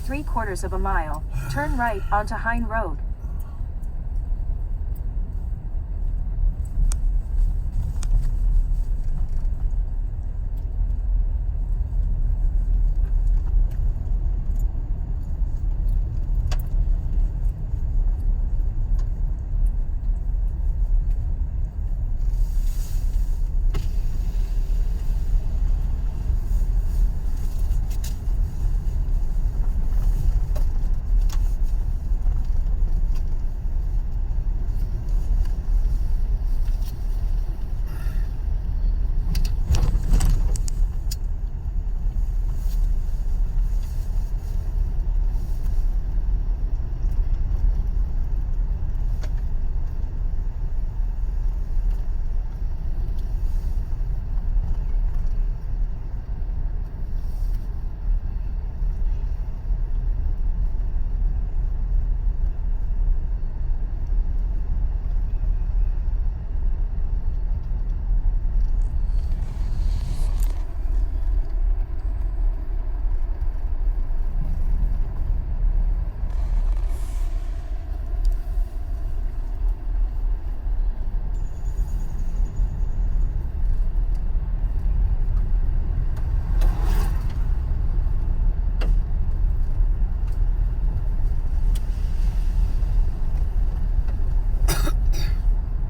3/4 of a mile, turn right onto Hine Road.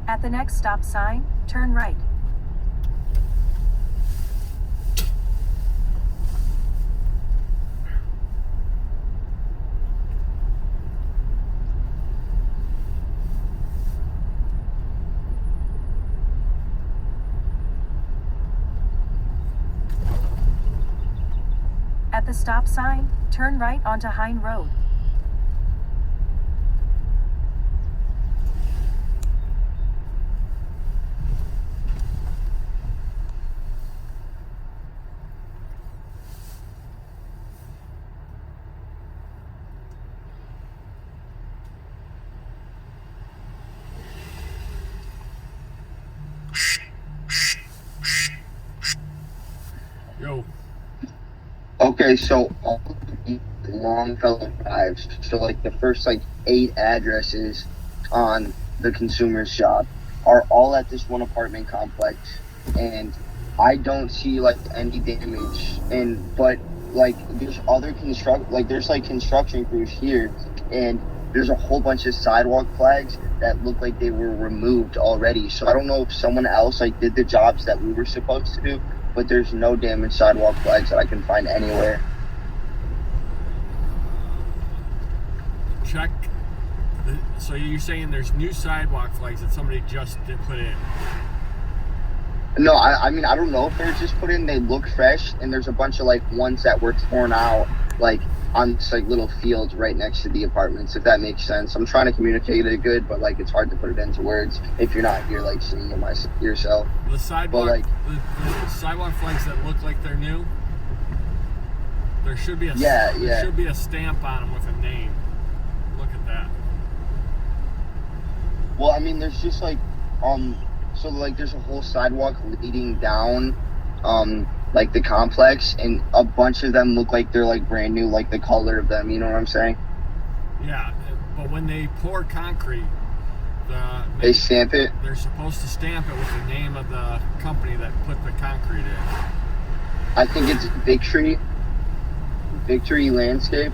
At the next stop sign, turn right. At the stop sign, turn right onto Hine Road. Yo. Okay, so all the Longfellow Drives, so like the first like 8 addresses on the consumer's shop are all at this one apartment complex, and I don't see like any damage. But like there's other there's like construction crews here, and there's a whole bunch of sidewalk flags that look like they were removed already. So I don't know if someone else like did the jobs that we were supposed to do, but there's no damaged sidewalk flags that I can find anywhere. Check. So you're saying there's new sidewalk flags that somebody just did put in? No, I mean, I don't know if they're just put in. They look fresh, and there's a bunch of like ones that were torn out, like on this like little fields right next to the apartments, if that makes sense. I'm trying to communicate it good, but like it's hard to put it into words if you're not here like seeing it yourself. The sidewalk, but, like, the sidewalk flags that look like they're new. There should be there should be a stamp on them with a name. Look at that. Well, I mean, there's just like so like there's a whole sidewalk leading down like the complex, and a bunch of them look like they're like brand new, like the color of them, you know what I'm saying? Yeah, but when they pour concrete, they stamp it. They're supposed to stamp it with the name of the company that put the concrete in. I think it's Victory Landscape.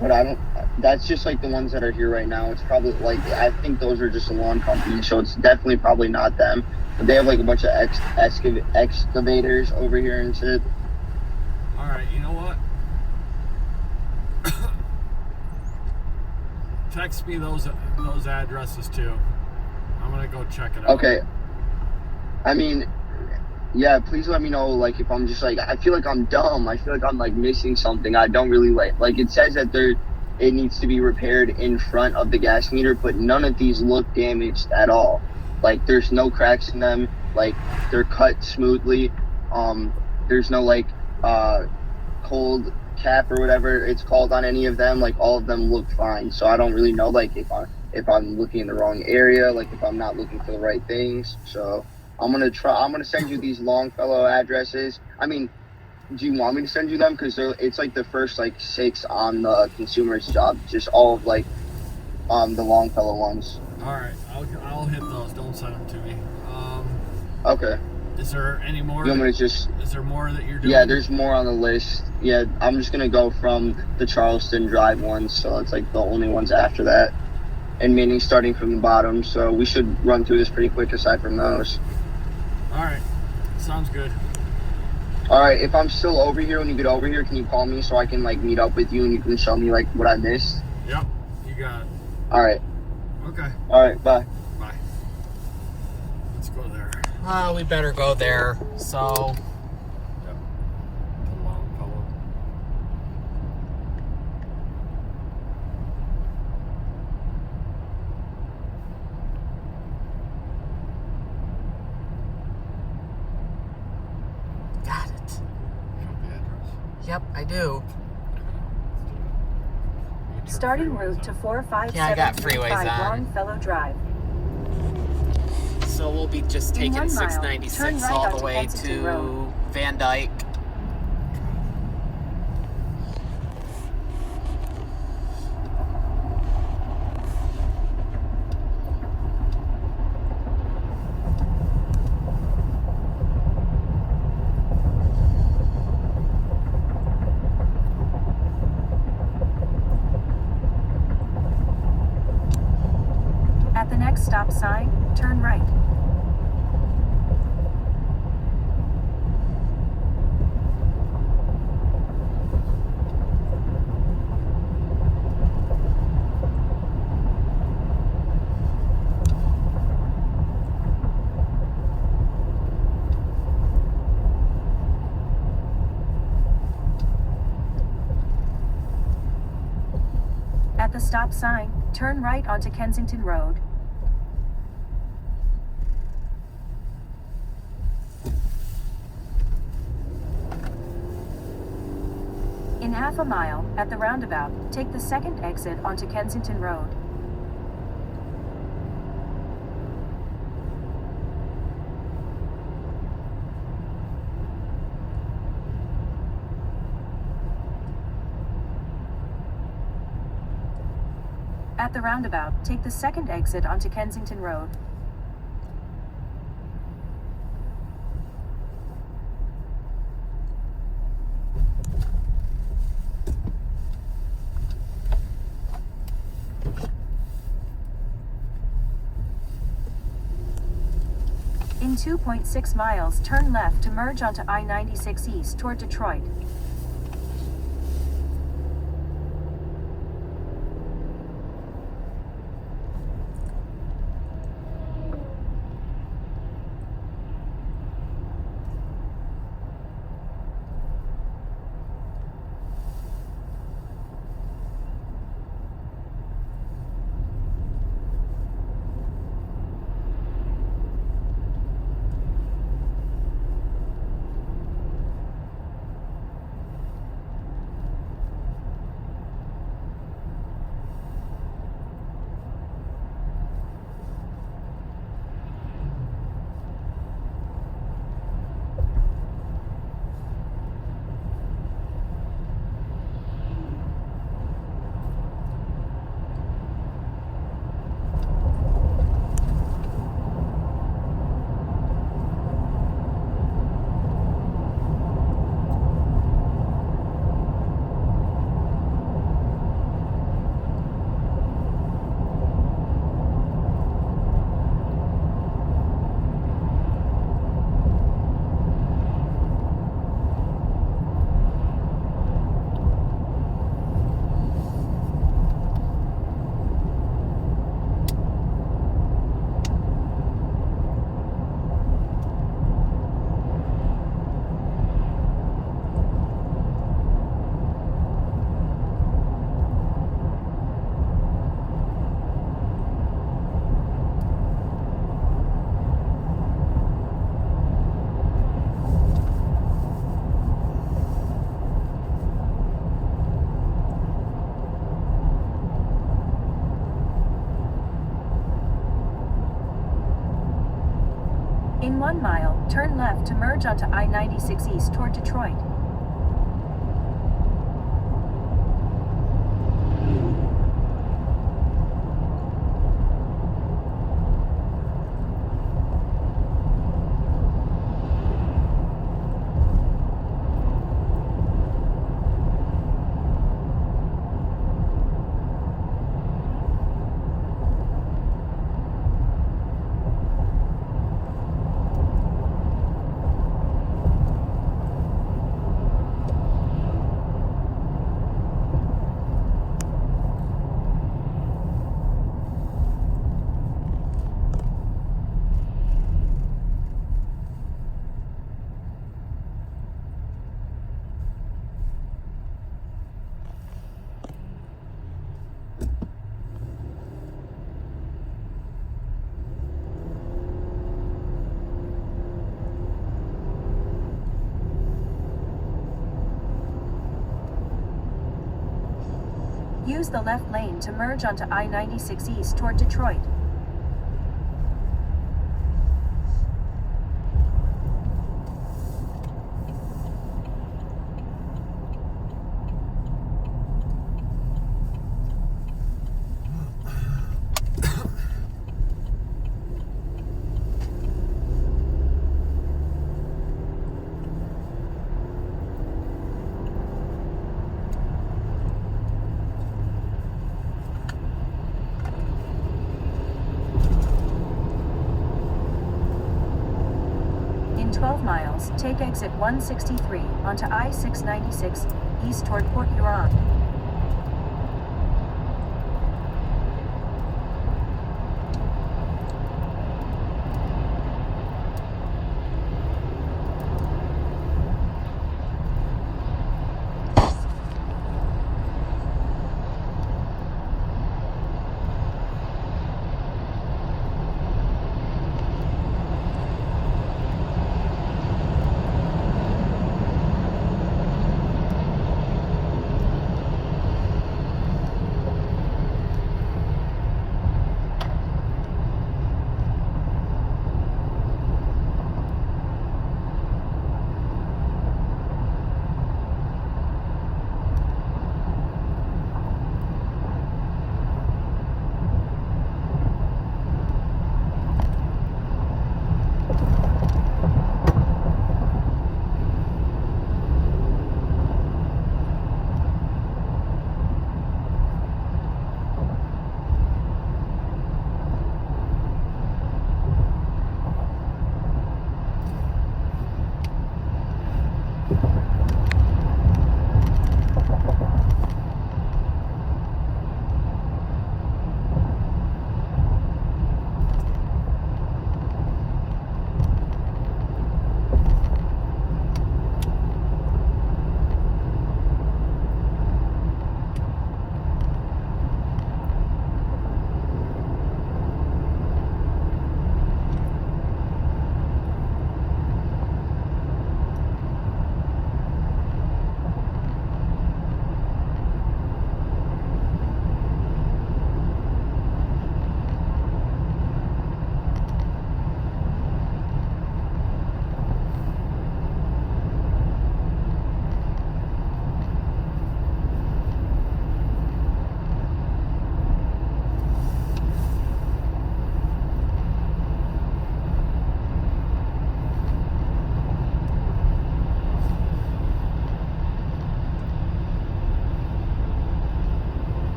But I don't, that's just like the ones that are here right now. It's probably like, I think those are just a lawn company, so it's definitely probably not them. But they have like a bunch of excavators over here and shit. Alright, you know what? Text me those addresses too. I'm gonna go check it out. Okay. I mean, yeah, please let me know, like, if I'm just like, I feel like I'm dumb. I feel like I'm like missing something. I don't really like it says that it needs to be repaired in front of the gas meter, but none of these look damaged at all. Like, there's no cracks in them. Like, they're cut smoothly. There's no like cold cap or whatever it's called on any of them. Like, all of them look fine. So I don't really know like if I'm looking in the wrong area, like if I'm not looking for the right things. So I'm gonna send you these Longfellow addresses. I mean, do you want me to send you them? Because it's like the first like 6 on the consumer's job, just all of like the Longfellow ones. All right, I'll hit those. Don't send them to me. Okay. Is there any more? You want me to just? Is there more that you're doing? Yeah, there's more on the list. Yeah, I'm just gonna go from the Charleston Drive ones, so it's like the only ones after that, and meaning starting from the bottom. So we should run through this pretty quick. Aside from those. All right, sounds good. All right, if I'm still over here when you get over here, can you call me so I can like meet up with you and you can show me like what I missed? Yep, you got it. All right. Okay. All right. Bye. Bye. Let's go there. We better go there. So, Yep. The Longfellow. got it. Got the address. Yep, I do. Starting route to 457 Yeah, I got freeways on. Longfellow Drive. So we'll be just In taking 1 mile, 696 turn right all the onto way Kensington to Road. Van Dyke. At the next stop sign, turn right. At the stop sign, turn right onto Kensington Road. In half a mile, at the roundabout, take the second exit onto Kensington Road. At the roundabout, take the second exit onto Kensington Road. In 2.6 miles, turn left to merge onto I-96 East toward Detroit. In 1 mile, turn left to merge onto I-96 East toward Detroit. Use the left lane to merge onto I-96 East toward Detroit. In 12 miles, take exit 163 onto I-696 east toward Port Huron.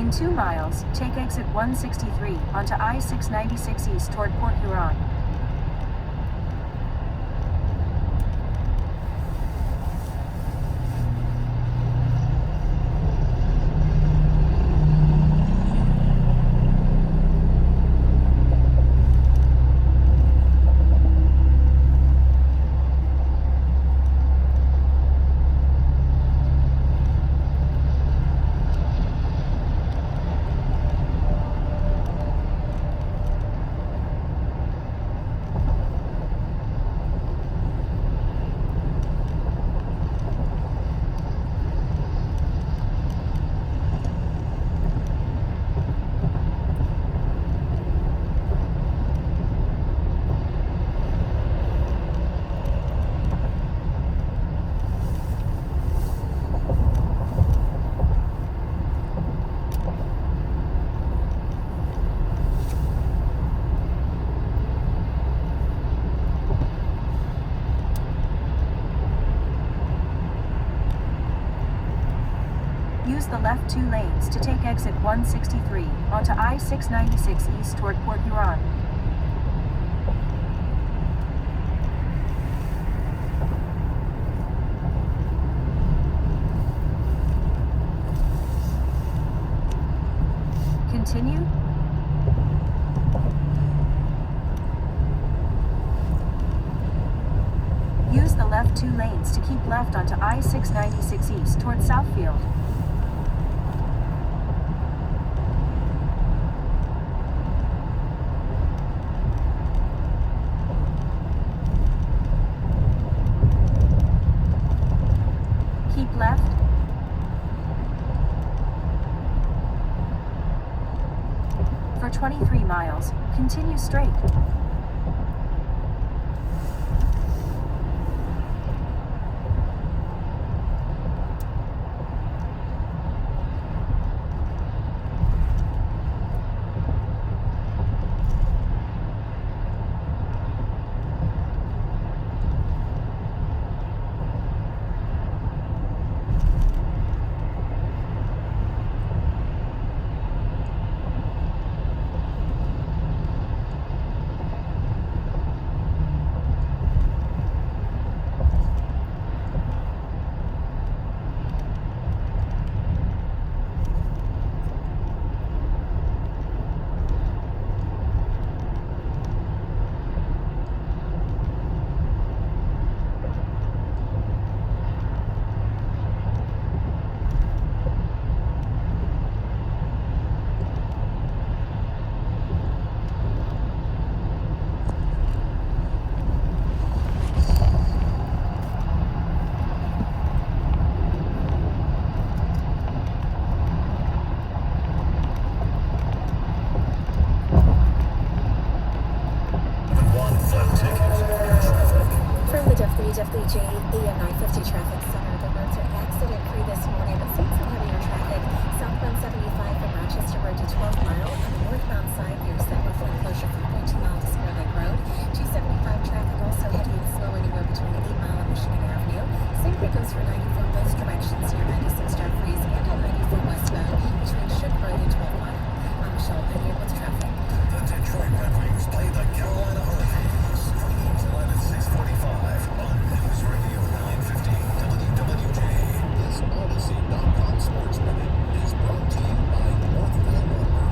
In 2 miles, take exit 163 onto I-696 east toward Port Huron. Use the left 2 lanes to take exit 163 onto I-696 east toward Port Huron. Continue. Use the left 2 lanes to keep left onto I-696 east toward Southfield. Keep left. For 23 miles, continue straight. WJ AM 950 traffic center. The roads are accident-free this morning, but seeing some heavier traffic. Southbound 75 from Rochester Road to 12 Mile. On the northbound side, there's that rough closure from 0.2 Mile to Spur Lake Road. 275 traffic also heavy and slow anywhere between 8 Mile and Michigan Avenue. Same thing goes for 94 both directions near 96 Dark Freeze and on 94 westbound between Shook Road and 12 Mile. I'm Michelle Pinion with traffic. The Detroit Red Wings play the Carolina Hurricanes. Games live at 6:45 on News Radio 950 WWJ. This Odyssey.com Sports Minute is brought to you by Northville Lumber.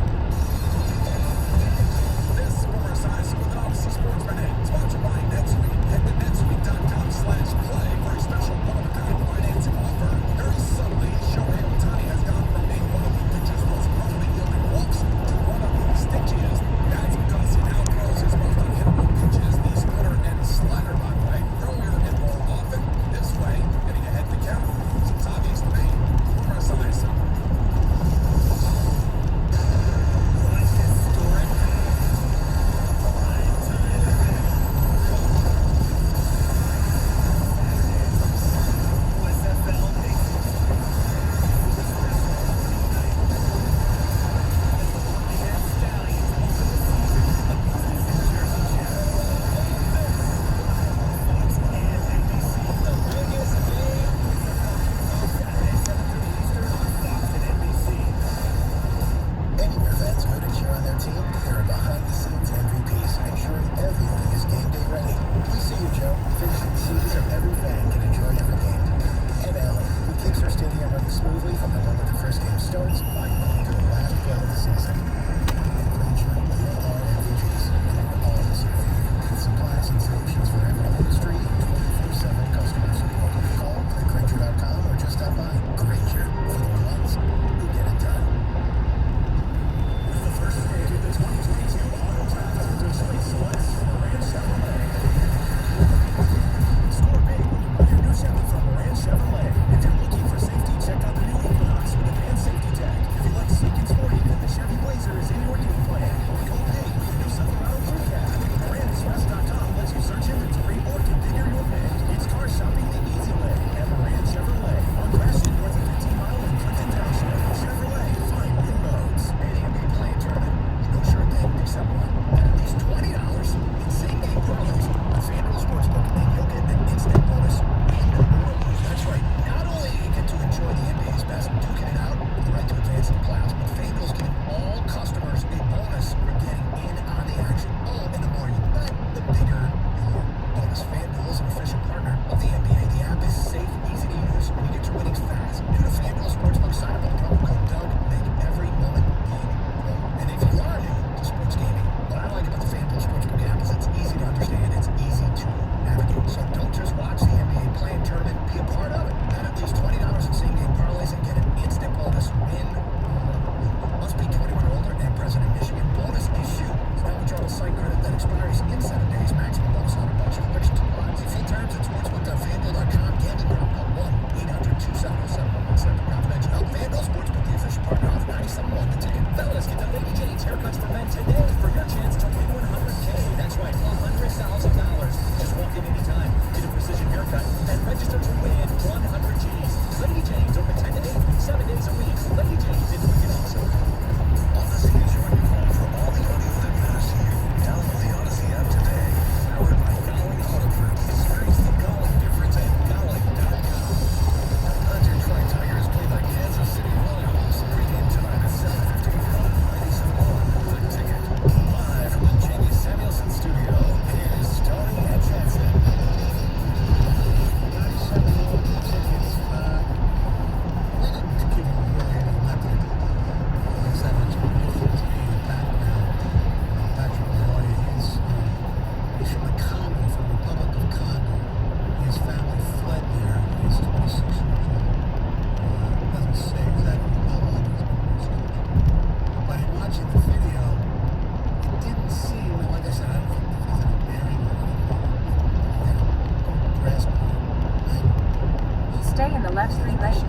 the left 3 lanes.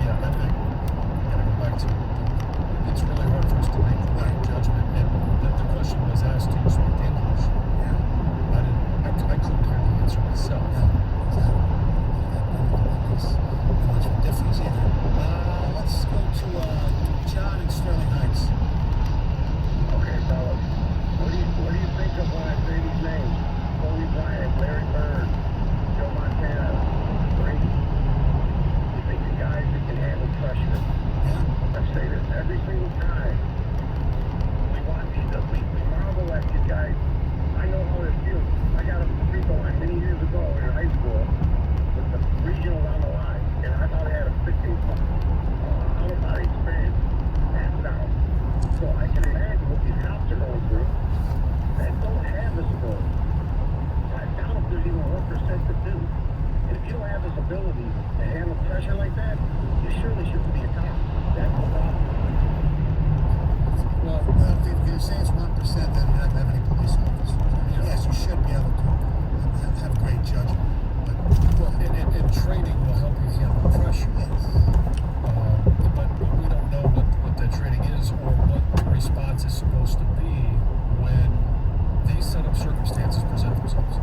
Yeah, I gotta go back to, it's really hard for us to make the right judgment, and the question was asked, do you speak English? Yeah. I couldn't hear the answer myself. Much of a difference either. Let's go to John in Sterling Heights. Okay, fellas. What do you think of when I say these names? Kobe Bryant, Larry Bird, Joe Montana, Brady. You think the guys that can handle pressure? Yeah. I say this every single time. We watch these, we marvel at these guys. I know how it feels. I got a free throw line many years ago in high school with the regionals on the line, and I thought I had a 15-foot out-of-body experience, hands down. So I can imagine what these cops are going through that don't have this ability. I doubt if there's even 1% that do. And if you don't have this ability to handle pressure like that, you surely shouldn't be a cop. That's the problem. Well, if you're saying it's 1%, then you're not going to have any police officers. Yes, you should be able to have great judgment. But, Well, and training will help you handle pressure. But we don't know what that training is or what the response is supposed to be when these set up circumstances present themselves.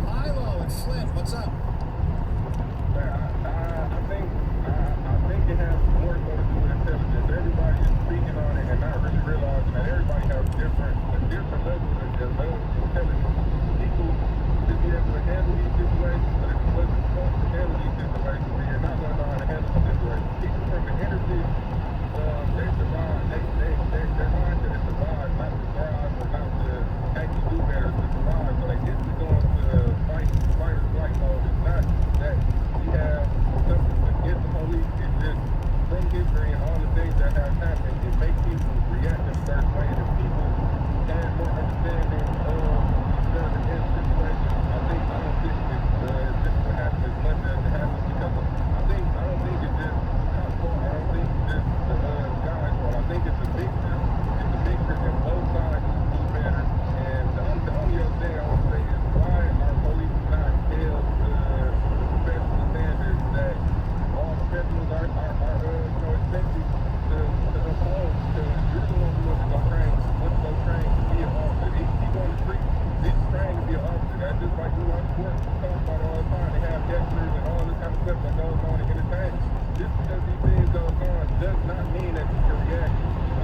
Milo and Flint, what's up? I think it has more so to do with intelligence. Everybody is speaking on it and not really realizing that everybody has a different level of intelligence. People should be able to handle these situations, but if you wasn't supposed to handle these situations, then you're not going to know how to handle the situation. People from the inner city, they survive. Their mindset is survive, not to thrive or not to actually do better, to survive. So they get to go into fight or flight mode. It's not that we have something against the police. It's just from history and all the things that have happened, it makes people react in certain ways. If people had more understanding of certain situations, I don't think this would happen as much as it happens because I don't think it's just cop fault. I don't think it's just the guy's fault. I think it's a mixture. It's a mixture and both sides do better. And the only other thing I want to say is why our police not held to the professional standards that all professionals are expected to uphold, because you're the one who wants to go train to be an officer. These people on the street, they train to be an officer. That's just like we watch sports, we talk about it all the time. They have gestures and all this kind of stuff that goes on in entertainment. Just because these things go on does not mean that you can react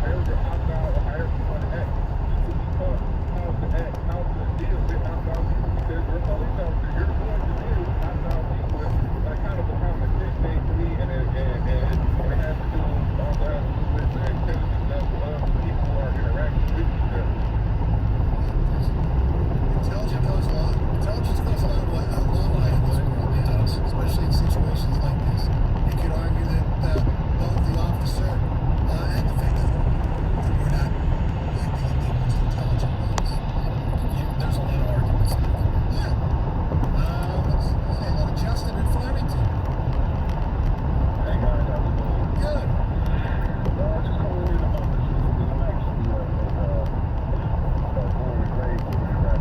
however hostile or however you want to act. You should be taught how to act, how to deal with hostile people, because you're a police officer. You're going to deal with hostile people. It's kind of a common sense thing to me, and it has to do also with the intelligence level of the people who are interacting with each other. Intelligence goes a long way in this world, man. Especially in situations like this. You could argue that both the officer and the victim were not acting in the most intelligent ways. There's a lot of arguments there. Yeah. Let's say hello to Justin in Flemington. Hey guys, how's it going? Good. Just calling in about this because I'm actually born and raised in Iraq.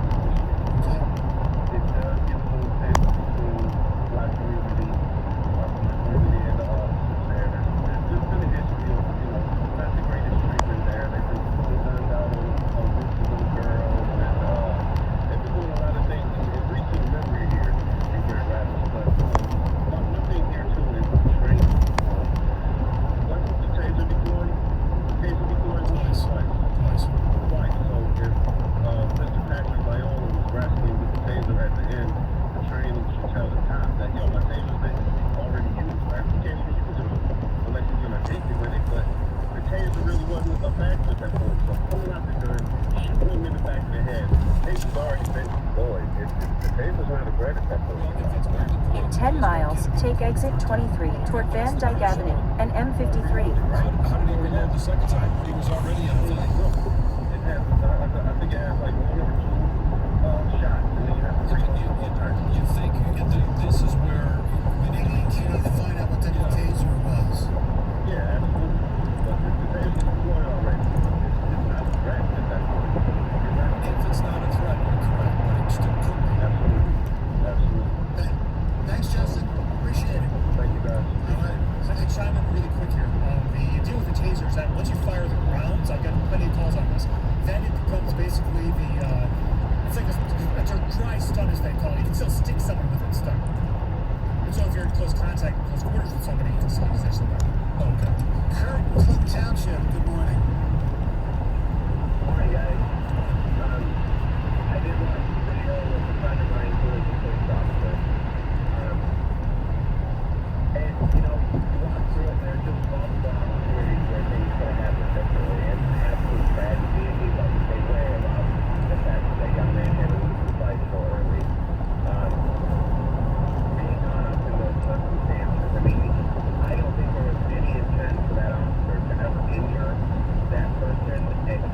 Okay. It does get a little tense between the black community, my community, and the officers there. There's just been a history of, not the greatest treatment there. They've been gunned out on groups of little girls, and they've been doing a lot of things in recent memory here in Grand Rapids. But one thing here too is training. What was the taser deployed? Taser deployed once or twice? Twice. So if Mr. Patrick Viola was wrestling with the taser at the end, the training should tell the cop that, my taser's been already used, right? You can't even use it unless you're going to hit me with it, but the taser really wasn't a factor at that point. So pulling out the gun, shooting him in the back of the head, the taser's already been deployed. If the taser's not a threat at that point. In 10 miles, take exit 23 toward Van Dyke Avenue and M53. How did he reload the second time? He was already in a fight. I think it has like 1 or 2 shots, and then you have to You think this is where We need to find out what type of taser it was. Yeah, absolutely. But if the taser's deployed already, it's not a threat at that point. if it's not a threat, you're correct, but it still could be. Absolutely. Thanks, Justin. Appreciate it. call. You can still stick someone with it and stuff. And so if you're in close contact, close quarters with somebody, you can still use their weapon. Oh, okay. Kurt, Clinton Township, good morning. Morning, guys. I did watch the video with a friend of mine who is a police officer. And, you know, you walk through it, there's just multiple opportunities where things could have happened differently. And absolute tragedy, and he felt the same way about the fact that that young man had to lose his life so early. Being caught up in those circumstances, I mean, I don't think there was any intent for that officer to ever injure that person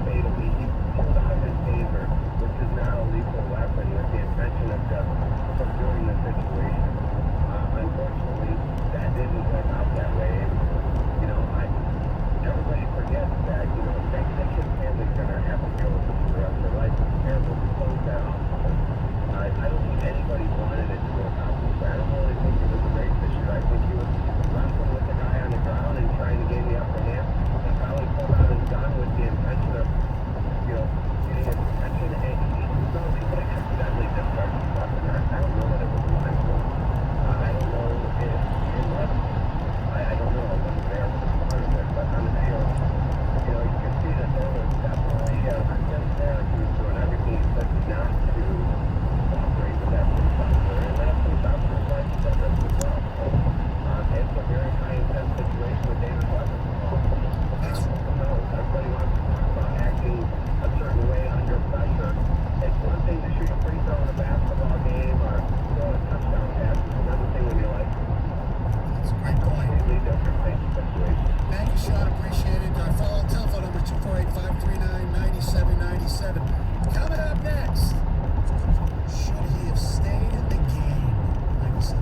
fatally. He pulled out his taser, which is not a lethal weapon, with the intention of just subduing the situation. Unfortunately, that didn't work out that way. And, you know, everybody forgets that, you know, that kid's family's going to have to deal with this for the rest of their life. It's terrible to close that officer. I don't think anybody wanted it to work out this way. I don't really think it was a race issue. I think he was wrestling with the guy on the ground and trying to gain the upper hand. He probably pulled out his gun with the intention of, you know, getting his attention. And he could have accidentally discharged his weapon. I don't know that it was mindful. I don't know if it was. I don't know. I wasn't there for the part of it. But on the field, you know, you can see that there was definitely a sense there. He was doing everything he could not to cooperate with that police officer. And that police officer's life is at risk as well. So it's a very high intense situation with dangerous weapons involved. Who knows? Everybody wants to talk about acting a certain way under pressure. It's one thing to shoot a free throw in a basketball game or throw a touchdown pass. It's another thing when you're like, That's a great point. completely different situation. Thank you, Sean. Appreciate it. Our follow telephone number 248-539-9797. Coming up next, should he have stayed in the game? 97.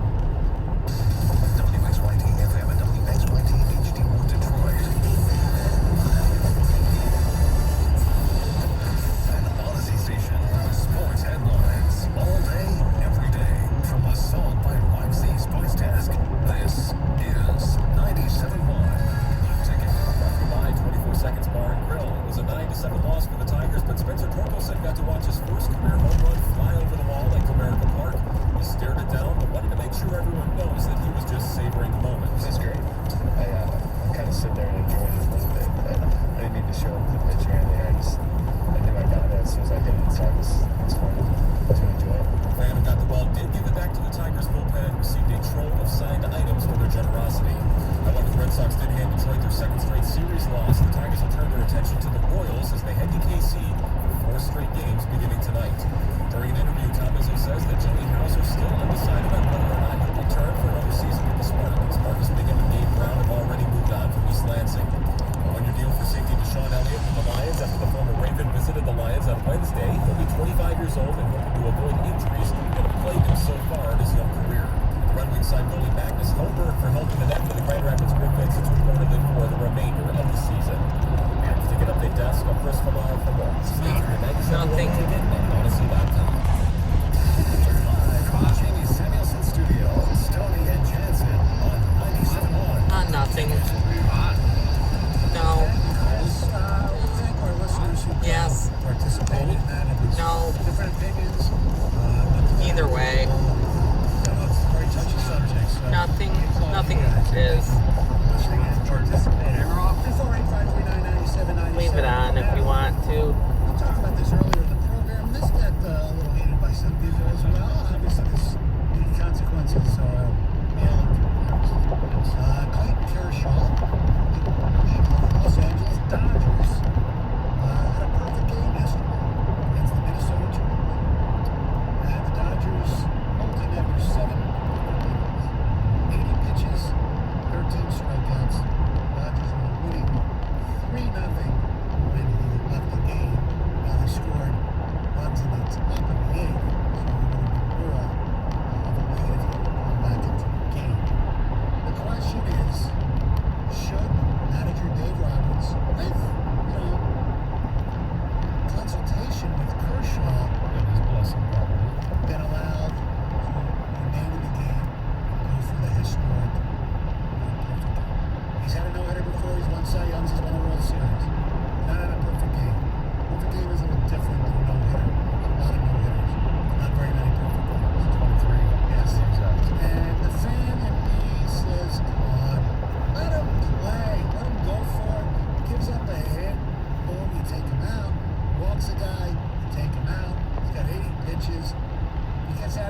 WXYT FM and WXYT HD1 Detroit. An Odyssey station. Sports headlines all day, every day. From the Salt by YC Sports Desk. This is 97.1. Ticket. By 24 Seconds Bar and Grill. It was a 9-7 loss for the Tigers, but Spencer Torkelson got to watch his first career home run fly over the wall at Comerica Park. He stared it down, but wanted to make sure everyone knows that he was just savoring the moment. This is great. I kind of sit there and enjoyed it a little bit. I didn't need to show up the picture or anything. I knew I got it as soon as I did it, so it's fun to enjoy it. The fan who got the ball did give it back to the Tigers bullpen and received a trove of signed items for their generosity. However, the Red Sox did hand Detroit their second straight series loss. The Tigers will turn their attention to the Royals as they head to KC for 4 straight games beginning tonight. During an interview, Tom Izzo says that Joey Hauser still undecided on whether or not he'll return for another season with the Spartans. Marcus Bigham and Gabe Brown have already moved on from East Lansing. A 1-year deal for safety Deshaun Elliott from the Lions after the former Raven visited the Lions on Wednesday. He'll be 25 years old and hoping to avoid injuries that have plagued him so far in his young career. Red Wing side goalie Magnus Holberg for helping the net for the Grand Rapids Griffins reportedly for the remainder of the season. And to get update desk, I'm Chris Kamar from Steve here, 97 ticket and Odyssey.com. Live from Jamie Samuelson Studio, Stoney and Jansen on 97.1. Nothing. No. As we thank our listeners who Yes. participated in that. It was No. different opinions. Either way. It's a very touchy subject. So Nothing is. listening and participating. 248-539-9797. Leave it on if you want to. We talked about this earlier in the program. This got a little heated by some people as well. Obviously, there's the consequences. Clayton Kershaw, the Los Angeles Dodgers, had a perfect game yesterday against the Minnesota Twins. And the Dodgers holding after 7 80 pitches, 13 strikeouts. Dodgers were winning 3-0 when he left the game. They scored runs in the top of the 8th. So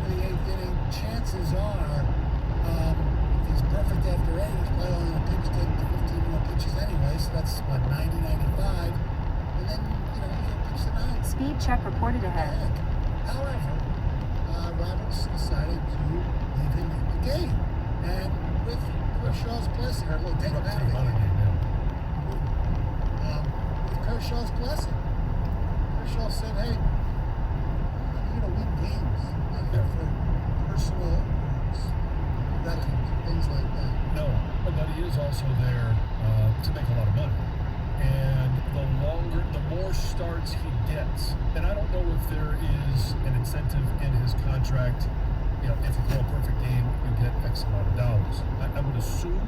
out of the 8th inning, chances are, if he's perfect after 8, he's probably only going to pitch 10 to 15 more pitches anyway, so that's, what, 90, 95, and then, you know, he'll pitch the 9th. Speed check reported ahead. However, Roberts decided to leave him in the game, and with Kershaw's blessing, or we'll take him out of the game. With Kershaw's blessing, Kershaw said, "Hey, I'm here to win games, not here for personal records, things like that." No, but he is also there to make a lot of money. And the more starts he gets, and I don't know if there is an incentive in his contract, you know, if you throw a perfect game, you get X amount of dollars. I would assume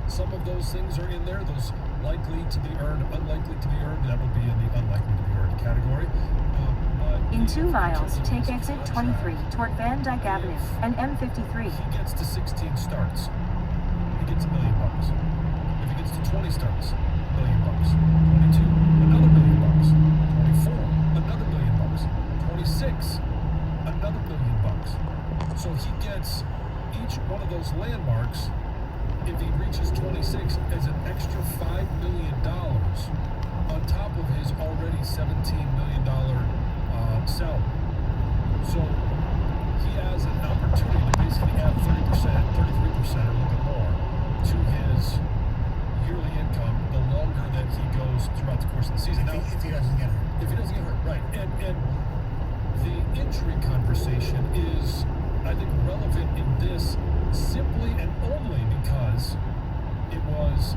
some of those things are in there, those likely to be earned, unlikely to be earned, that would be in the unlikely to be earned category. In 2 miles, take exit 23 toward Van Dyke Avenue and M53. If he gets to 16 starts, he gets $1 million. If he gets to 20 starts, $1 million. 22, another $1 million. 24, another $1 million. 26, another $1 million. So he gets each one of those landmarks, if he reaches 26, as an extra $5 million on top of his already $17 million salary. So he has an opportunity to basically add 30%, 33%, or a little bit more to his yearly income the longer that he goes throughout the course of the season. Now, If he doesn't get hurt. if he doesn't get hurt, right. And the injury conversation is, I think, relevant in this simply and only because it was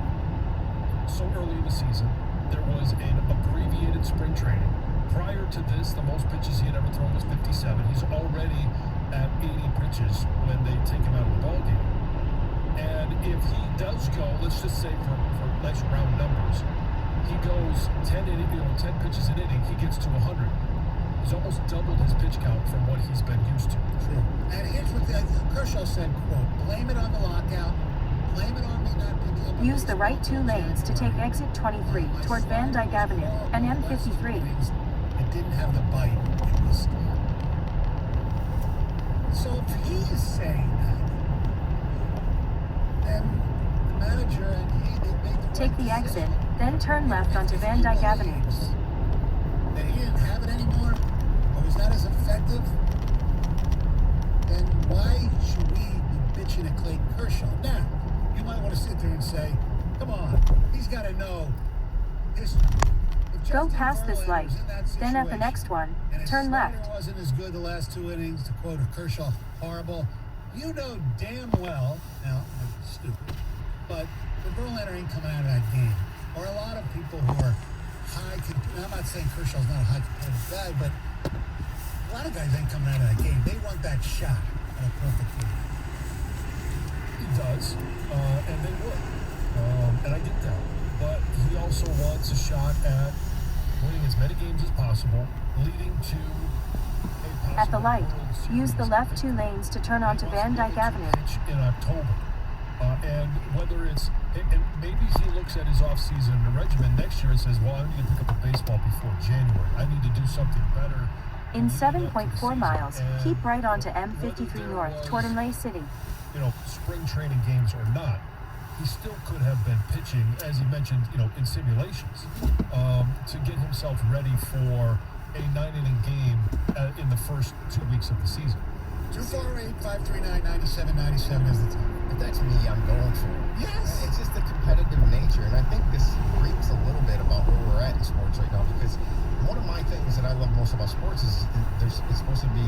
so early in the season. There was an abbreviated spring training. Prior to this, the most pitches he had ever thrown was 57. He's already at 80 pitches when they take him out of the ballgame. And if he does go, let's just say for nice round numbers, he goes 10 pitches an inning, he gets to 100. He's almost doubled his pitch count from what he's been used to. True. And here's what Kershaw said, quote, "Blame it on the lockout. Blame it on me not picking up." Use the right 2 lanes to take exit 23 toward Van Dyke Avenue and M53. It didn't have the bite it was. So if he is saying that, then the manager and they made the Take right the exit, decision. then turn left onto Van Dyke Avenue. That he didn't have it anymore, or was not as effective, then why should we be bitching at Clayton Kershaw? Now, you might want to sit there and say, come on, he's got to know history. If Go Justin past this Verlander light, was in that then at the situation, next one, and his turn slider left. wasn't as good the last 2 innings, to quote Kershaw, horrible. You know damn well, now, that's stupid, but the Verlander ain't coming out of that game. Or a lot of people who are I'm not saying Kershaw's not a high competitive guy, but a lot of guys ain't coming out of that game. They want that shot at a perfect game. He does, and they would. And I get that. But he also wants a shot at winning as many games as possible, leading to a possible At the light, World Series use the left 2 lanes to turn onto Van Dyke Avenue. pitch in October. And whether it's, and maybe he looks at his offseason regimen next year and says, well, I need to pick up a baseball before January. I need to do something better. In leading up to the 7.4 season." miles, And keep right onto whether M53 there North was, toward Inlay City. you know, spring training games or not, he still could have been pitching, as he mentioned, you know, in simulations, to get himself ready for a 9-inning game in the first 2 weeks of the season. 248-539-9797 is the time. If that's me, I'm going for it. Yes. It's just the competitive nature, and I think this reeks a little bit about where we're at in sports right now, because one of my things that I love most about sports is it's supposed to be,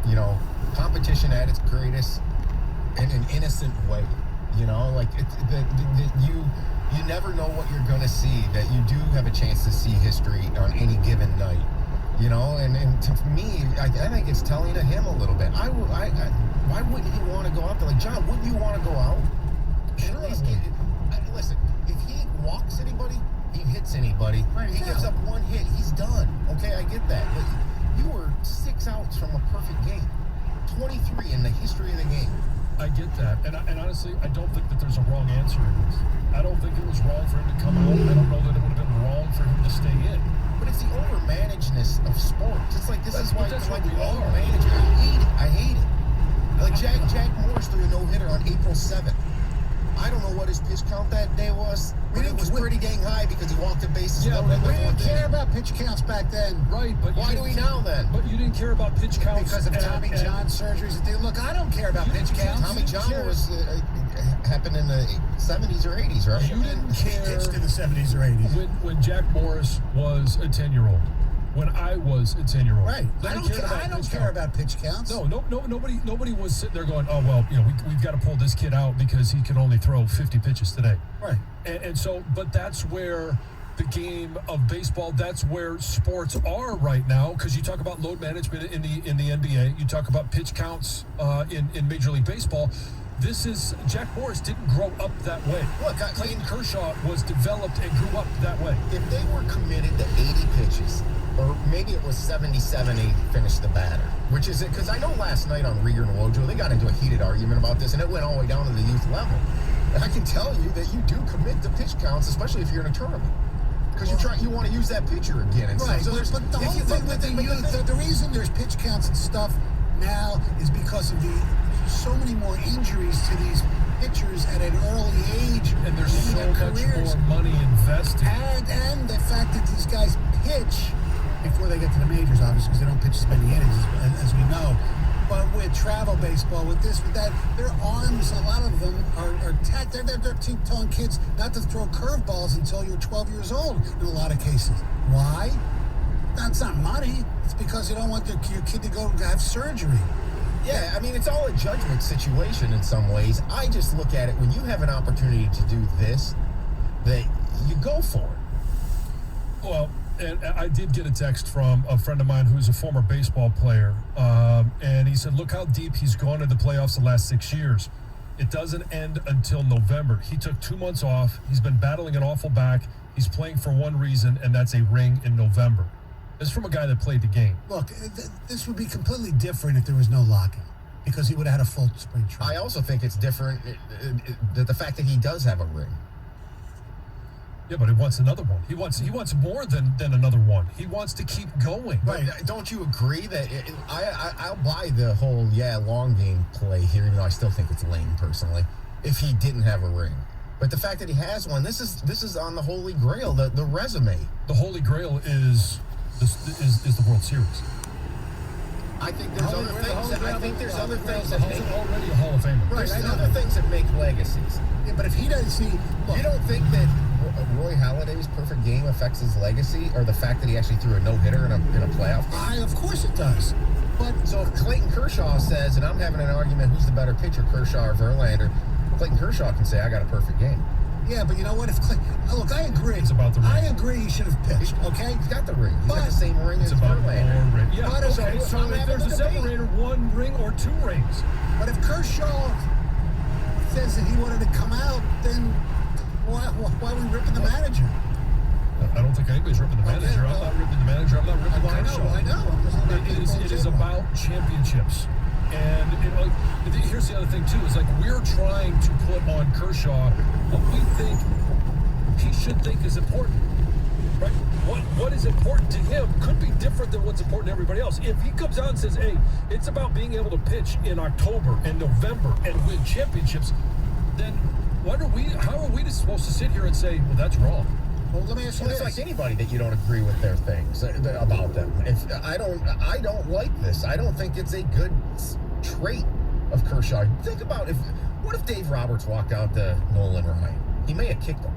you know, competition at its greatest in an innocent way. You know, like you never know what you're going to see, that you do have a chance to see history on any given night. You know, and to me, I think it's telling to him a little bit. Why wouldn't he want to go out there? Like, John, wouldn't you want to go out? Sure. At least listen, if he walks anybody, he hits anybody, he gives up one hit, he's done. Okay, I get that. But you were 6 outs from a perfect game. 23 in the history of the game. I get that. And honestly, I don't think that there's a wrong answer in this. I don't think it was wrong for him to come out. I don't know that it would have been wrong for him to stay in. But it's the overmanagedness of sports. It's like, this is why that's like what we are. overmanaged. I hate it. no-hitter on April 7th. I don't know what his pitch count that day was, but it was pretty dang high because he walked the bases Yeah, loaded. but We didn't care about pitch counts back then. Right, but Why do we now then? But you didn't care about pitch counts Because of Tommy John surgeries. Look, I don't care about pitch counts. Tommy John was happened in the 70s or 80s, right? You didn't care Pitched in the 70s or 80s. when Jack Morris was a 10-year-old. When I was a 10-year-old. Right. I Nobody cared don't pitch care count. about pitch counts. Nobody was sitting there going, oh, well, we've got to pull this kid out because he can only throw 50 pitches today. Right. And so, but that's where the game of baseball, that's where sports are right now, because you talk about load management in the NBA, you talk about pitch counts in Major League Baseball. Jack Morris didn't grow up that way. Look, Clayton Kershaw was developed and grew up that way. if they were committed to 80 pitches, or maybe it was 77 he finished the batter, which is it, because I know last night on Rieger and Wojo, they got into a heated argument about this, and it went all the way down to the youth level. And I can tell you that you do commit to pitch counts, especially if you're in a tournament. Because you want to use that pitcher again. And Right, so there's, but the if whole you thing look with at the youth, the reason there's pitch counts and stuff now is because of so many more injuries to these pitchers at an early age. And there's in so their much careers. more money invested. And the fact that these guys pitch before they get to the majors, obviously, because they don't pitch as many innings as we know. But with travel baseball, with this, with that, their arms, a lot of them are tacked. They're telling kids not to throw curveballs until you're 12 years old in a lot of cases. Why? That's not money. It's because you don't want your kid to go have surgery. Yeah, I mean, it's all a judgment situation in some ways. I just look at it, when you have an opportunity to do this, that you go for it. Well, and I did get a text from a friend of mine who's a former baseball player, and he said, look how deep he's gone to the playoffs the last 6 years. It doesn't end until November. He took 2 months off. He's been battling an awful back. He's playing for one reason, and that's a ring in November. This is from a guy that played the game. Look, this would be completely different if there was no lockout, because he would have had a full spring training. I also think it's different, that the fact that he does have a ring. Yeah, but he wants another one. He wants more than another one. He wants to keep going. Right. Don't you agree that I'll buy the whole long game play here, even though I still think it's lame personally, if he didn't have a ring. But the fact that he has one, this is on the Holy Grail, the resume. The Holy Grail is the World Series. I think there's other things that He's already a Hall of Famer. Right, there's other things that make legacies. Yeah, but if he doesn't see, look, You don't think that Roy Halladay's perfect game affects his legacy, or the fact that he actually threw a no-hitter in a playoff game? of course it does. But So if Clayton Kershaw says, and I'm having an argument who's the better pitcher, Kershaw or Verlander, Clayton Kershaw can say, I got a perfect game. yeah, but you know what? Look, I agree. It's about the ring. I agree he should have pitched. Okay, He's got the ring. He's got But the same ring It's as about Verlander. more ring. Yeah, But it's okay, also- so I'm if having there's a a debate. separator, 1 ring or 2 rings. but if Kershaw says that he wanted to come out, then why are we ripping the manager? I don't think anybody's ripping the manager. I'm not ripping the manager. I'm not ripping Well, Kershaw. I know. It is about championships. And here's the other thing, too, is like we're trying to put on Kershaw what we think he should think is important. Right? What is important to him could be different than what's important to everybody else. If he comes out and says, hey, it's about being able to pitch in October and November and win championships, then how are we supposed to sit here and say, well, that's wrong? Well, let me ask you Well, it's this. like anybody that you don't agree with their things about them. If I don't like this. I don't think it's a good trait of Kershaw. Think about what if Dave Roberts walked out to Nolan Ryan? He may have kicked him.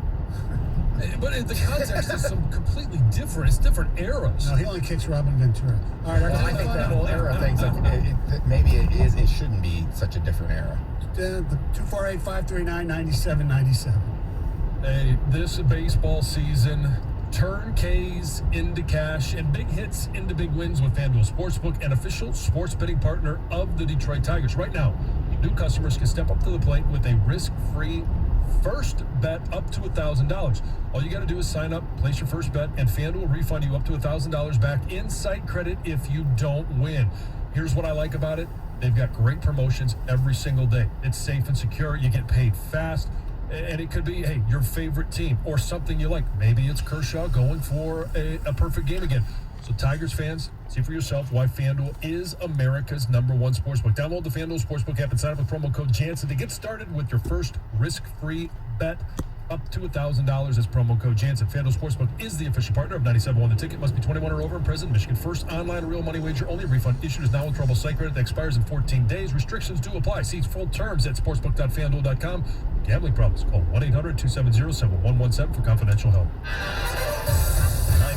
But the context is some completely different. It's different eras. No, he only kicks Robin Ventura. All right, Well, I think that whole era thing's maybe it shouldn't be such a different era. 248-539-9797. Hey, this baseball season, turn Ks into cash and big hits into big wins with FanDuel Sportsbook, an official sports betting partner of the Detroit Tigers. Right now, new customers can step up to the plate with a risk-free first bet up to $1,000. All you got to do is sign up, place your first bet, and FanDuel will refund you up to $1,000 back in site credit if you don't win. Here's what I like about it. They've got great promotions every single day. It's safe and secure. You get paid fast. And it could be, hey, your favorite team or something you like. Maybe it's Kershaw going for a perfect game again. So Tigers fans, see for yourself why FanDuel is America's #1 sportsbook. Download the FanDuel Sportsbook app and sign up with promo code Jansen to get started with your first risk-free bet up to $1,000 as promo code Jansen. FanDuel Sportsbook is the official partner of 97.1 The Ticket. Must be 21 or over and present. Michigan first online real money wager only. Refund issued is now with trouble site credit that expires in 14 days. Restrictions do apply. See full terms at sportsbook.fanduel.com. Gambling problems? Call 1-800-270-7117 for confidential help.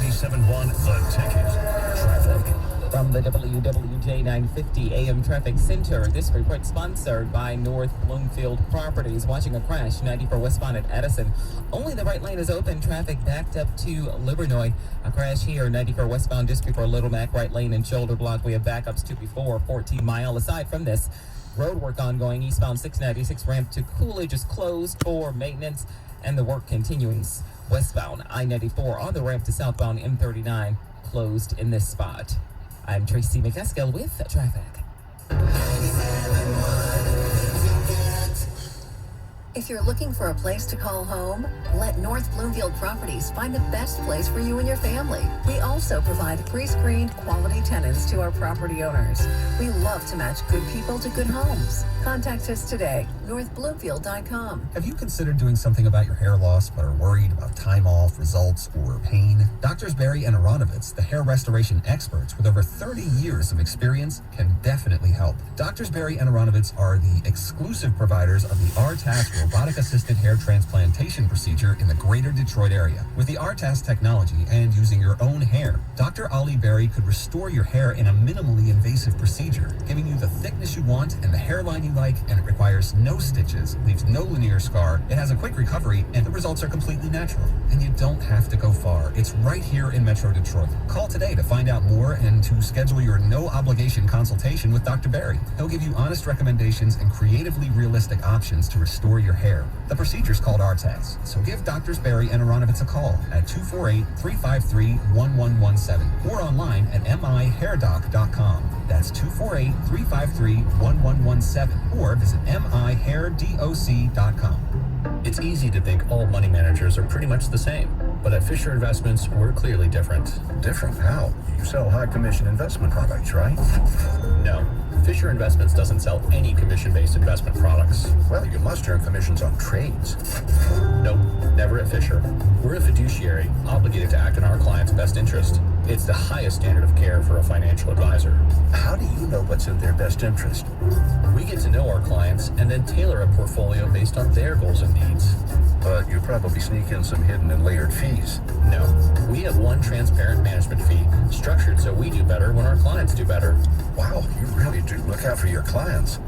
97.1 The Ticket. Traffic. From the WWJ 950 AM Traffic Center, this report sponsored by North Bloomfield Properties. Watching a crash, 94 westbound at Edison. Only the right lane is open. Traffic backed up to Livernois. A crash here, 94 westbound just before Little Mac, right lane and shoulder block. We have backups to before 14 Mile. Aside from this, road work ongoing. Eastbound 696 ramp to Coolidge is closed for maintenance, and the work continuing. Westbound I-94 on the ramp to southbound M39 closed in this spot. I'm Tracy McCaskill with traffic. If you're looking for a place to call home, let North Bloomfield Properties find the best place for you and your family. We also provide pre-screened quality tenants to our property owners. We love to match good people to good homes. Contact us today, northbloomfield.com. Have you considered doing something about your hair loss but are worried about time off, results, or pain? Doctors Berry and Aronovitz, the hair restoration experts with over 30 years of experience, can definitely help. Doctors Berry and Aronovitz are the exclusive providers of the RTAS robotic-assisted hair transplantation procedure in the greater Detroit area. With the RTAS technology and using your own hair, Dr. Ali Berry could restore your hair in a minimally invasive procedure, giving you the thickness you want and the hairline you like, and it requires no stitches, leaves no linear scar, it has a quick recovery, and the results are completely natural. And you don't have to go far. It's right here in Metro Detroit. Call today to find out more and to schedule your no-obligation consultation with Dr. Berry. He'll give you honest recommendations and creatively realistic options to restore your hair. The procedure's called RTAS, so give Doctors Berry and Aronovitz a call at 248-353-1117 or online at mihairdoc.com. That's 248-353-1117 or visit mihairdoc.com. It's easy to think all money managers are pretty much the same, but at Fisher Investments, we're clearly different. Different how? You sell high commission investment products, right? No. Fisher Investments doesn't sell any commission-based investment products. Well, you must earn commissions on trades. Nope, never at Fisher. We're a fiduciary, obligated to act in our client's best interest. It's the highest standard of care for a financial advisor. How do you know what's in their best interest? We get to know our clients and then tailor a portfolio based on their goals and needs. But you probably sneak in some hidden and layered fees. No, we have one transparent management fee, structured so we do better when our clients do better. Wow, you really do look out for your clients.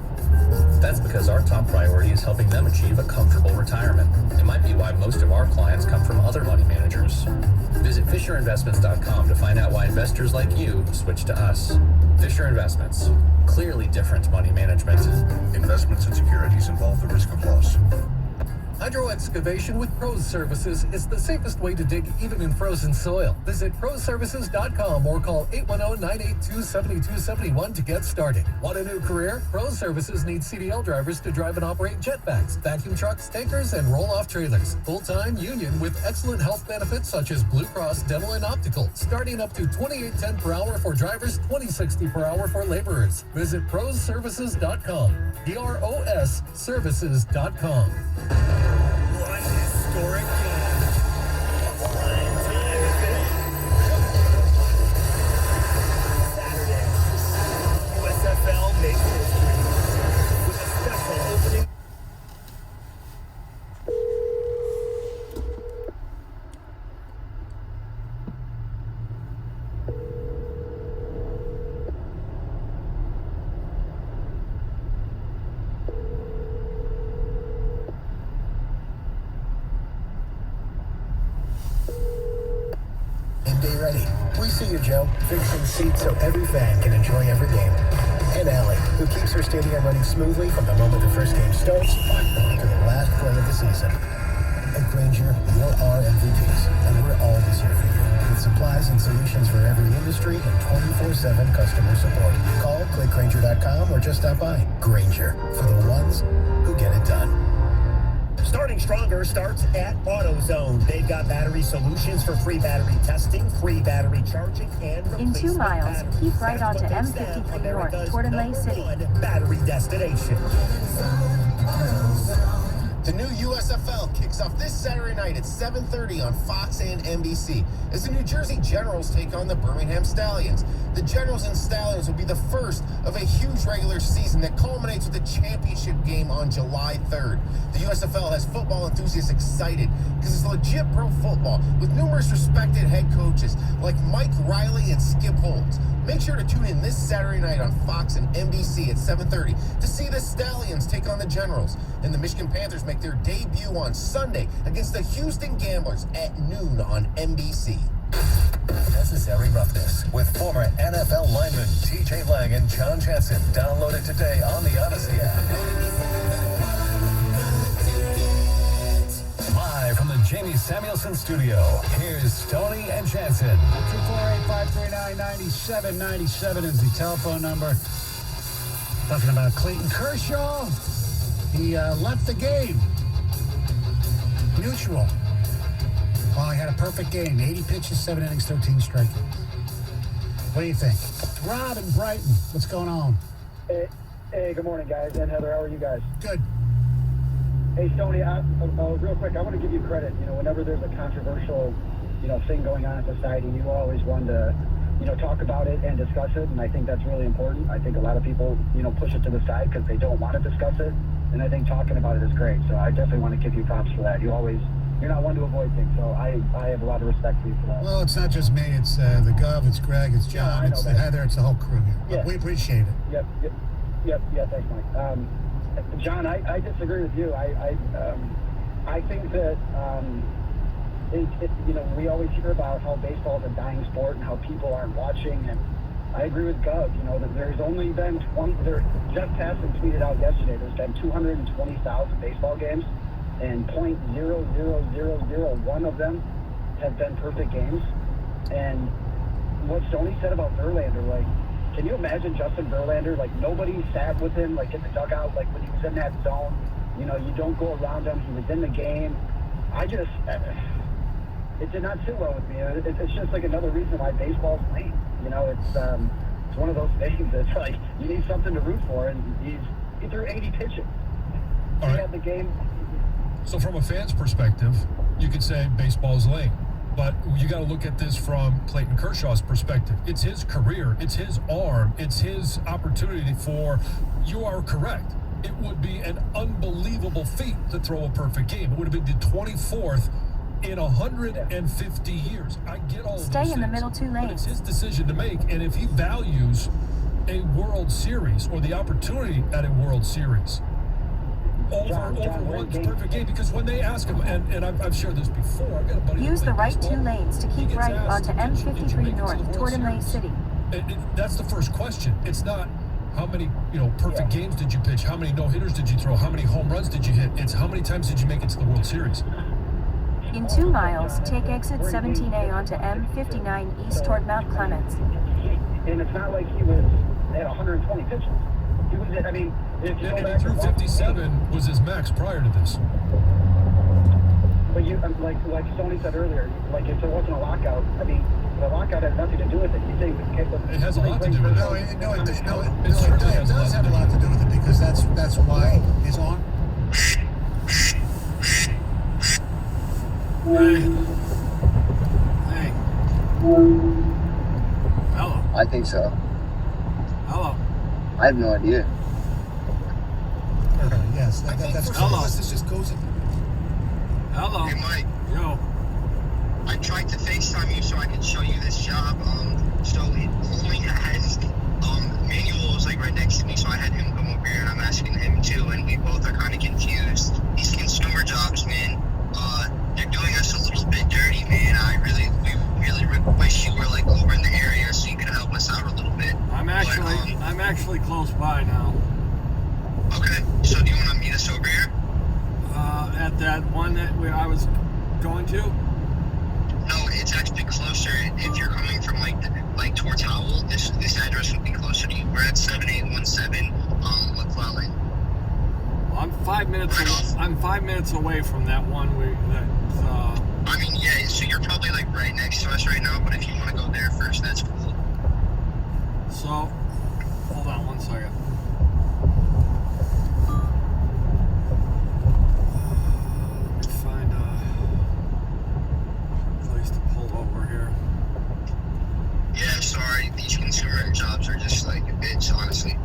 That's because our top priority is helping them achieve a comfortable retirement. It might be why most of our clients come from other money managers. Visit FisherInvestments.com to find out why investors like you switch to us. Fisher Investments. Clearly different money management. Investments and securities involve the risk of loss. Hydro excavation with Pros Services is the safest way to dig even in frozen soil. Visit proservices.com or call 810-982-7271 to get started. Want a new career? Pros Services needs CDL drivers to drive and operate jetpacks, vacuum trucks, tankers, and roll-off trailers. Full-time union with excellent health benefits such as Blue Cross, dental, and optical. Starting up to $28.10 per hour for drivers, $20.60 per hour for laborers. Visit proservices.com. PROS services.com. One historic game. Prime time event. Saturday. USFL makes history with a special opening. Day ready. We see you, Joe, fixing seats so every fan can enjoy every game. And Allie, who keeps her stadium running smoothly from the moment the first game starts to the last play of the season. At Grainger, you're our MVPs, and we're always here for you, with supplies and solutions for every industry and 24/7 customer support. Call, click Grainger.com, or just stop by. Grainger, for the ones who get it done. Starting Stronger starts at AutoZone. They've got battery solutions for free battery testing, free battery charging, and In 2 miles, batteries. keep right That's onto what makes them M53 North America's toward Lake City. #1 battery destination. The new USFL kicks off this Saturday night at 7:30 on Fox and NBC as the New Jersey Generals take on the Birmingham Stallions. The Generals and Stallions will be the first of a huge regular season that culminates with a championship game on July 3rd. The USFL has football enthusiasts excited because it's legit pro football with numerous respected head coaches like Mike Riley and Skip Holtz. Make sure to tune in this Saturday night on Fox and NBC at 7:30 to see the Stallions take on the Generals. And the Michigan Panthers make their debut on Sunday against the Houston Gamblers at noon on NBC. Necessary Roughness with former NFL lineman TJ Lang and John Jansen. Download it today on the Odyssey app. Live from the Jamie Samuelson studio, here's Stoney and Jansen. 248-539-9797 is the telephone number. Talking about Clayton Kershaw. He left the game neutral. Well, he had a perfect game. 80 pitches, 7 innings, 13 strikeouts. What do you think? Rob and Brighton, what's going on? Hey, good morning, guys. And Heather, how are you guys? Good. Hey, Stoney, real quick, I want to give you credit. You know, whenever there's a controversial, thing going on in society, you always want to, talk about it and discuss it. And I think that's really important. I think a lot of people, push it to the side because they don't want to discuss it. And I think talking about it is great. So I definitely want to give you props for that. You're not one to avoid things. So I have a lot of respect for you for that. Well, it's not just me. It's the Gov, it's Greg, it's John, it's Heather, it's the whole crew here. Yeah. We appreciate it. Yep. Thanks, Mike. John, I disagree with you. I think that we always hear about how baseball is a dying sport and how people aren't watching. And I agree with Gov. That there's only been Jeff Passan tweeted out yesterday. There's been 220,000 baseball games, and .00001 of them have been perfect games. And what Stoney said about Verlander, can you imagine Justin Verlander? Nobody sat with him, in the dugout, when he was in that zone. You don't go around him. He was in the game. It did not sit well with me. It's just another reason why baseball's lame. It's one of those things that's you need something to root for, and he threw 80 pitches. He had the game. So from a fan's perspective, you could say baseball's lame. But you got to look at this from Clayton Kershaw's perspective. It's his career. It's his arm. It's his opportunity you are correct. It would be an unbelievable feat to throw a perfect game. It would have been the 24th in 150 years. I get all of Stay those in the things, middle 2 lanes. but it's his decision to make. And if he values a World Series or the opportunity at a World Series over one perfect game, because when they ask him, and I've shared this before, I've got a buddy. Use the right 2 lanes to keep right onto M53 North toward Lake City. That's the first question. It's not how many perfect games did you pitch, how many no-hitters did you throw, how many home runs did you hit. It's how many times did you make it to the World Series. In 2 miles, take exit 17A onto M59 east toward Mount Clemens. And it's not like he was at 120 pitches. He was, if you go And back he threw 57 was his max prior to this. But like Stoney said earlier, if there wasn't a lockout, the lockout has nothing to do with it. You think it has a lot to do with it. No, it does have a lot to do with it because that's why it's on. Hey. Hello. I think so. Hello. I have no idea. Yes, that's Hello. This just goes in. Hello. Hey, Mike. Yo. I tried to FaceTime you so I could show you this job. So it only has Manuel was right next to me, so I had him come over here, and I'm asking him too, and we both are kind of confused. These consumer jobs, man, they're doing us a little bit dirty, man. We really wish you were over in the area so you could help us out a little bit. I'm actually close by now. Okay. So do you want to meet us over here? At that one where I was going to? No, it's actually closer. If you're coming from towards Howell, this address would be closer to you. We're at 7817 McClellan. Well, I'm 5 minutes minutes. I'm 5 minutes away from that one. I mean, yeah. So you're probably like right next to us right now. But if you want to go there first, that's cool. So, hold on 1 second. Let me find a place to pull over here. Yeah, sorry. These consumer jobs are just like a bitch, honestly.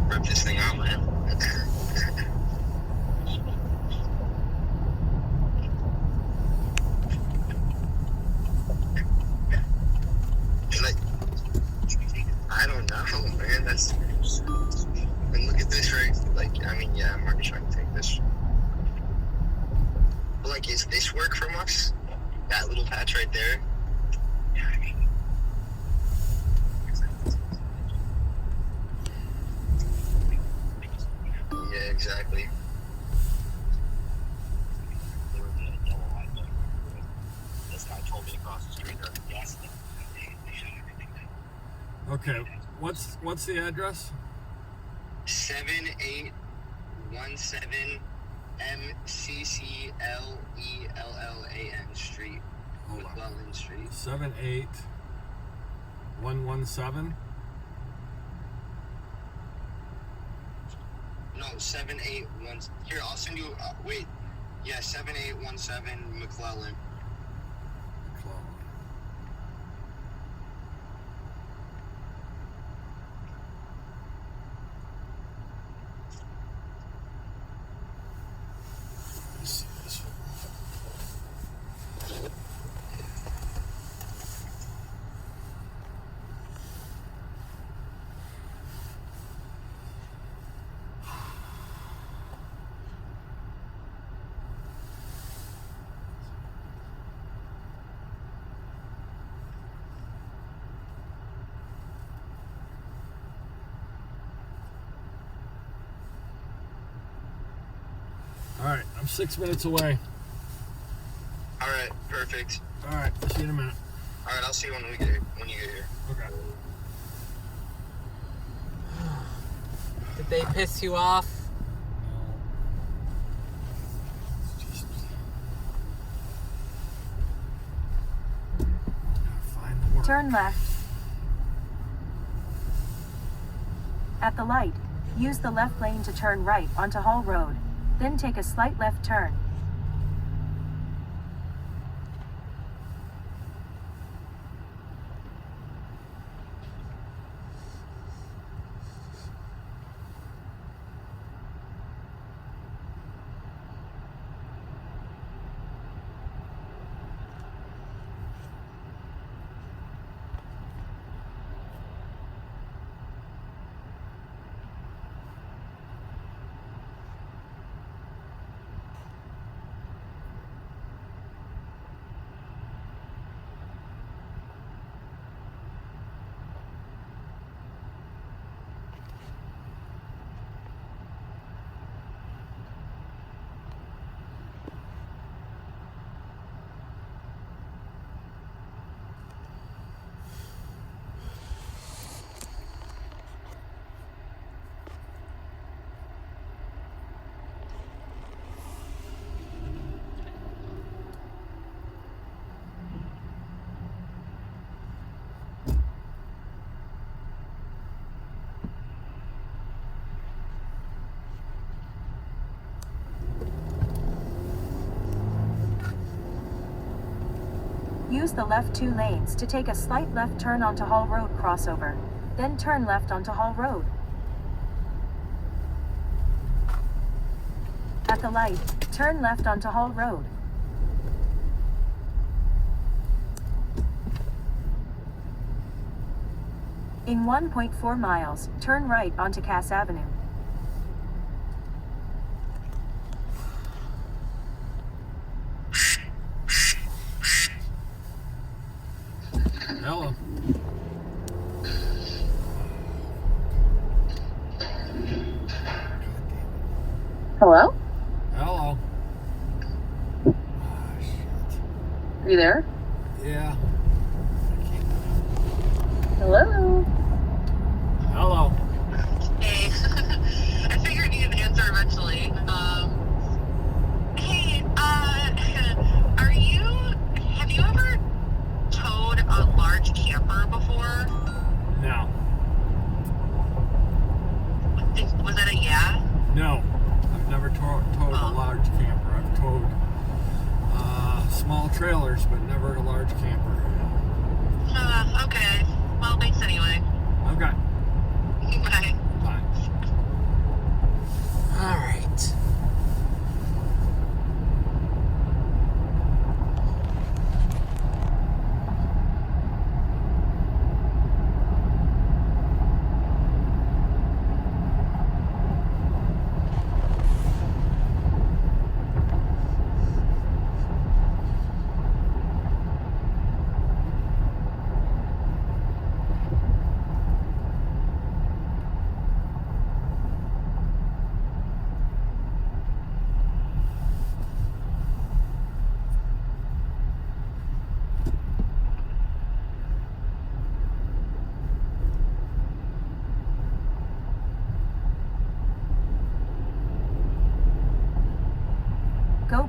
Rip this thing out, man. Like, I don't know, man. That's. And look at this, right? Like, I mean, yeah, I'm already trying to take this. But, like, is this work from us? That little patch right there? Yeah, I mean. Yeah, exactly. This guy told me across the street there's gas. They shut everything down. Okay, what's the address? 7817 McClellan Street. McClellan Street. 78117. No, 781. Here, I'll send you. Wait. Yeah, 7817 McClellan. Let's see this one. All right, I'm 6 minutes away. All right, perfect. All right, I'll see you in a minute. All right, I'll see you when you get here. Okay. Did they piss you off? Turn left. At the light, use the left lane to turn right onto Hall Road. Then take a slight left turn. Use the left two lanes to take a slight left turn onto Hall Road crossover. Then turn left onto Hall Road. At the light, turn left onto Hall Road. In 1.4 miles, turn right onto Cass Avenue. Hello. Hello? Hello. Are you there? Yeah. Hello?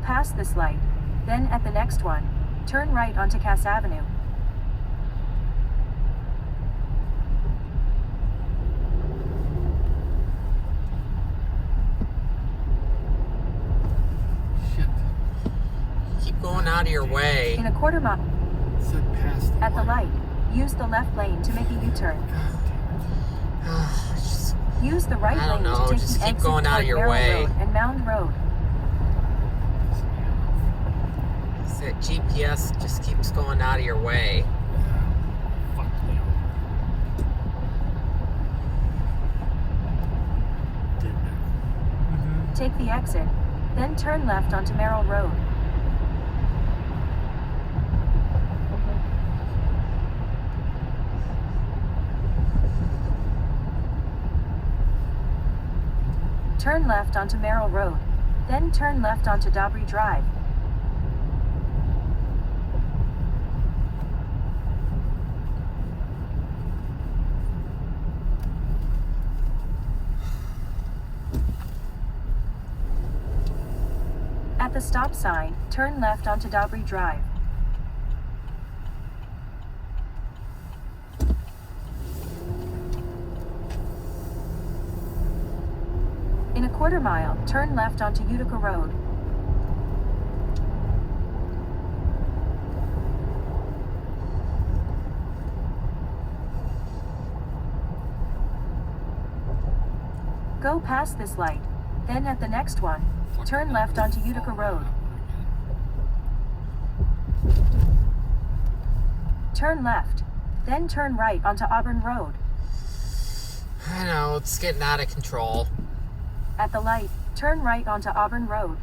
past this light, then at the next one, turn right onto Cass Avenue. Keep going out of your way. In a quarter mile, at the light, use the left lane to make a U-turn. Use the right I don't lane know, to take just the keep exit going out toward of your Merrill way. Road and Mound Road. That GPS just keeps going out of your way. Take the exit, then turn left onto Merrill Road. Turn left onto Merrill Road, then turn left onto Dobry Drive. At the stop sign, turn left onto Dobry Drive. In a quarter mile, turn left onto Utica Road. Go past this light, then at the next one, turn left onto Utica Road. Turn left, then turn right onto Auburn Road. I know, it's getting out of control. At the light, turn right onto Auburn Road.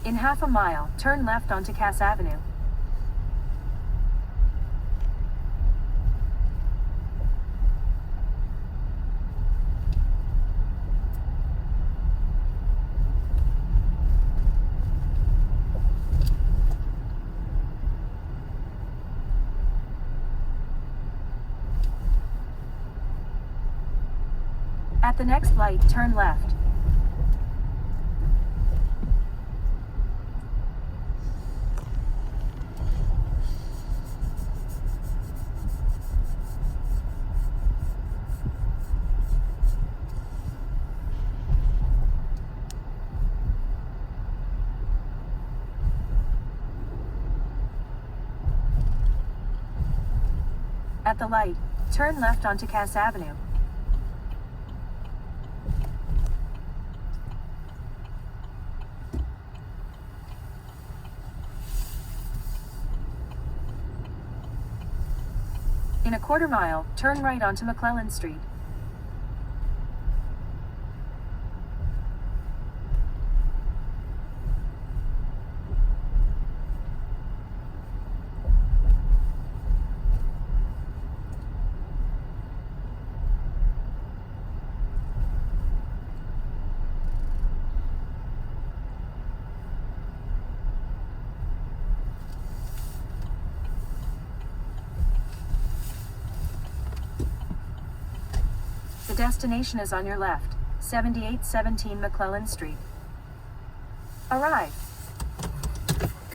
In half a mile, turn left onto Cass Avenue. At the next light, turn left. At the light, turn left onto Cass Avenue. In a quarter mile, turn right onto McClellan Street. The destination is on your left, 7817 McClellan Street. Arrive.